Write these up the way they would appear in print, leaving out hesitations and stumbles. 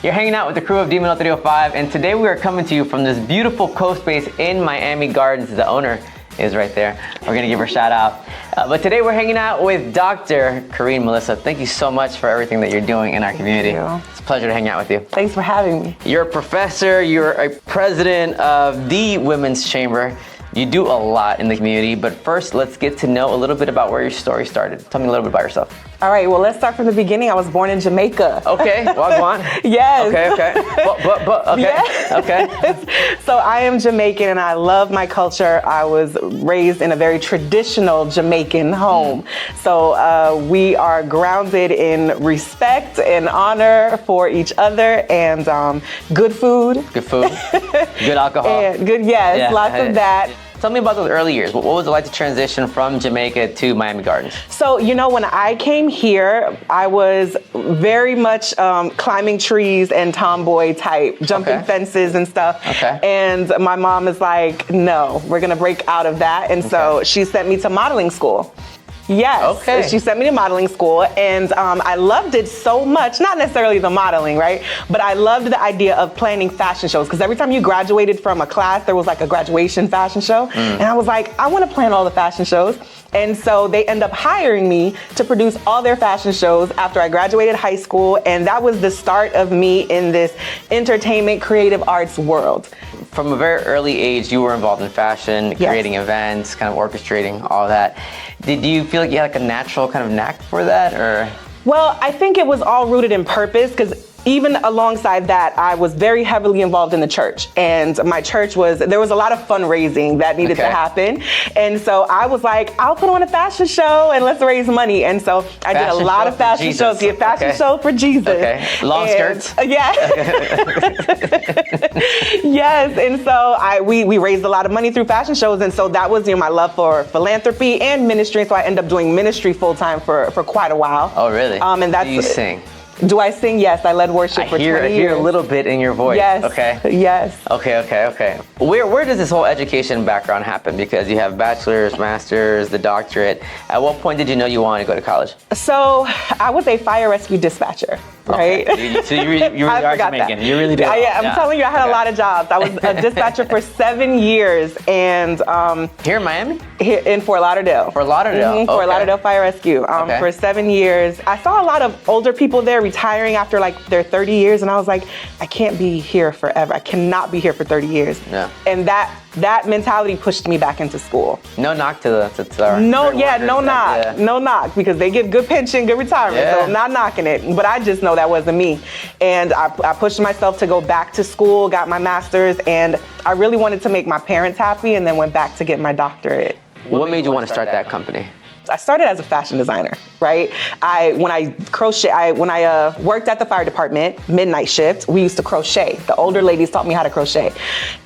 You're hanging out with the crew of Demon 305, and today we are coming to you from this beautiful coast base in Miami Gardens. The owner is right there. We're gonna give her a shout out. But today we're hanging out with Dr. Karine Melissa. Thank you so much for everything that you're doing in our community. Thank you. It's a pleasure to hang out with you. Thanks for having me. You're a professor, you're a president of the Women's Chamber. You do a lot in the community, but first let's get to know a little bit about where your story started. Tell me a little bit about yourself. All right, well, let's start from the beginning. I was born in Jamaica. Okay, Wagwan. Yes. Okay. Okay. Yes. Okay. So I am Jamaican and I love my culture. I was raised in a very traditional Jamaican home. So we are grounded in respect and honor for each other and good food. Good food, good alcohol. And good, yes, Yeah. lots of that. Tell me about those early years. What was it like to transition from Jamaica to Miami Gardens? So, you know, when I came here, I was very much climbing trees and tomboy type, jumping fences and stuff. Okay. And my mom is like, no, we're gonna break out of that. And so she sent me to modeling school. Yes, Okay. she sent me to modeling school and I loved it so much, not necessarily the modeling, right? But I loved the idea of planning fashion shows because every time you graduated from a class, there was like a graduation fashion show. And I was like, I want to plan all the fashion shows. And so they end up hiring me to produce all their fashion shows after I graduated high school. And that was the start of me in this entertainment, creative arts world. From a very early age, you were involved in fashion, creating events, kind of orchestrating all that. Did you feel like you had like a natural kind of knack for that, or? Well, I think it was all rooted in purpose because even alongside that, I was very heavily involved in the church. And my church there was a lot of fundraising that needed to happen. And so I was like, I'll put on a fashion show and let's raise money. And so I did a lot of fashion shows. Yeah, fashion show for Jesus. Okay. Long skirts? Yeah. Yes. And so we raised a lot of money through fashion shows. And so that was, my love for philanthropy and ministry. And so I ended up doing ministry full time for quite a while. Oh, really? And that's, do you sing? Do I sing? Yes, I led worship for 20 years. I hear a little bit in your voice. Yes. Okay. Yes. Okay. Where does this whole education background happen? Because you have bachelor's, master's, the doctorate. At what point did you know you wanted to go to college? So I was a fire rescue dispatcher, right? Okay. So you really are Jamaican. You really do. I'm telling you, I had a lot of jobs. I was a dispatcher for 7 years, and here in Miami? Here in Fort Lauderdale. Fort Lauderdale. Fort Lauderdale Fire Rescue. For 7 years. I saw a lot of older people there retiring after like their 30 years, and I was like, I can't be here forever. I cannot be here for 30 years. Yeah. And that mentality pushed me back into school. No knock to our no knock. No knock, because they give good pension, good retirement. Yeah. So I'm not knocking it, but I just know that wasn't me. And I pushed myself to go back to school, got my master's, and I really wanted to make my parents happy, and then went back to get my doctorate. What made you want to start that company? I started as a fashion designer, right? When I worked at the fire department, midnight shift, we used to crochet. The older ladies taught me how to crochet.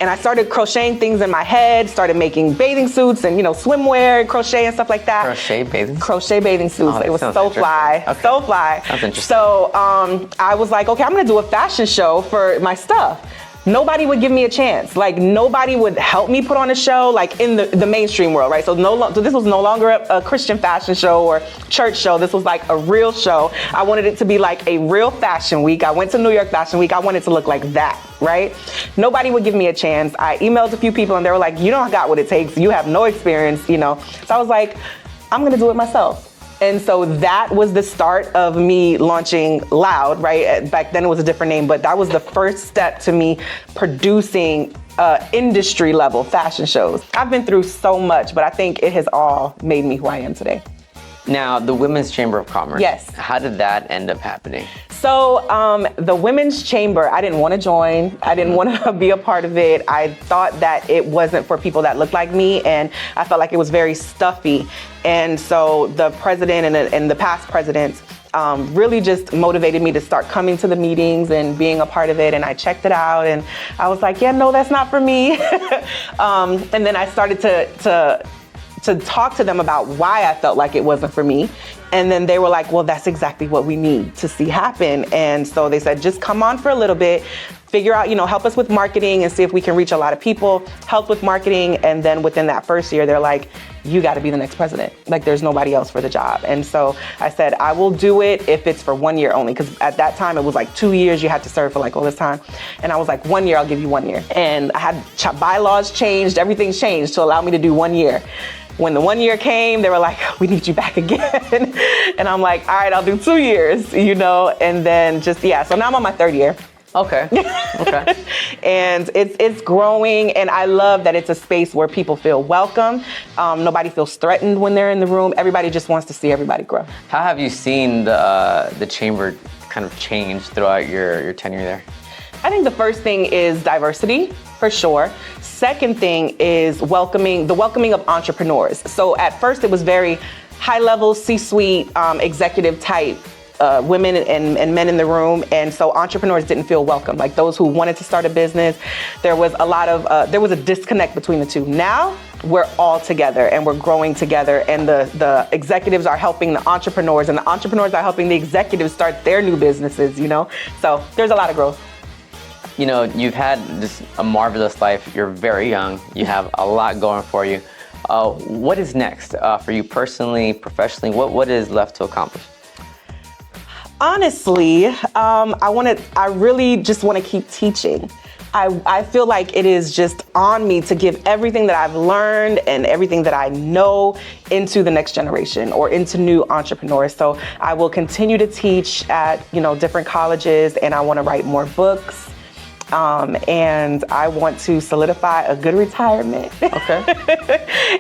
And I started crocheting things in my head, started making bathing suits and, swimwear, crochet and stuff like that. Crochet bathing? Crochet bathing suits. It was so fly. Okay. So fly. Sounds interesting. So I was like, okay, I'm gonna do a fashion show for my stuff. Nobody would give me a chance. Like, nobody would help me put on a show, like in the mainstream world, right? So this was no longer a Christian fashion show or church show. This was like a real show. I wanted it to be like a real fashion week. I went to New York Fashion Week. I wanted it to look like that, right? Nobody would give me a chance. I emailed a few people and they were like, you don't got what it takes. You have no experience, So I was like, I'm gonna do it myself. And so that was the start of me launching Loud, right? Back then it was a different name, but that was the first step to me producing industry level fashion shows. I've been through so much, but I think it has all made me who I am today. Now, the Women's Chamber of Commerce. Yes. How did that end up happening? So the Women's Chamber, I didn't want to join. I didn't want to be a part of it. I thought that it wasn't for people that looked like me, and I felt like it was very stuffy. And so the president and the past presidents really just motivated me to start coming to the meetings and being a part of it. And I checked it out, and I was like, yeah, no, that's not for me. And then I started to talk to them about why I felt like it wasn't for me. And then they were like, well, that's exactly what we need to see happen. And so they said, just come on for a little bit, figure out, help us with marketing and see if we can reach a lot of people, help with marketing. And then within that first year, they're like, you got to be the next president. Like, there's nobody else for the job. And so I said, I will do it if it's for 1 year only. Because at that time, it was like 2 years you had to serve for like all this time. And I was like, 1 year, I'll give you 1 year. And I had bylaws changed, everything's changed to allow me to do 1 year. When the 1 year came, they were like, we need you back again. And I'm like, all right, I'll do 2 years, and then so now I'm on my 3rd year. Okay. Okay. And it's growing, and I love that it's a space where people feel welcome. Nobody feels threatened when they're in the room. Everybody just wants to see everybody grow. How have you seen the chamber kind of change throughout your tenure there? I think the first thing is diversity, for sure. Second thing is the welcoming of entrepreneurs. So at first it was very high level, C-suite, executive type women and men in the room, and so entrepreneurs didn't feel welcome. Like those who wanted to start a business, there was a disconnect between the two. Now we're all together and we're growing together, and the executives are helping the entrepreneurs, and the entrepreneurs are helping the executives start their new businesses. So there's a lot of growth. You've had just a marvelous life. You're very young. You have a lot going for you. What is next for you personally, professionally? What is left to accomplish? Honestly, I really just want to keep teaching. I feel like it is just on me to give everything that I've learned and everything that I know into the next generation or into new entrepreneurs. So I will continue to teach at, different colleges, and I want to write more books. And I want to solidify a good retirement. Okay.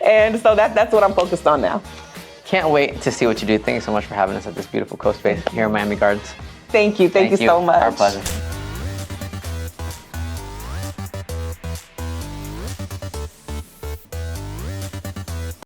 And so that's what I'm focused on now. Can't wait to see what you do. Thank you so much for having us at this beautiful Coast Space here in Miami Gardens. Thank you. Thank you so much. Our pleasure.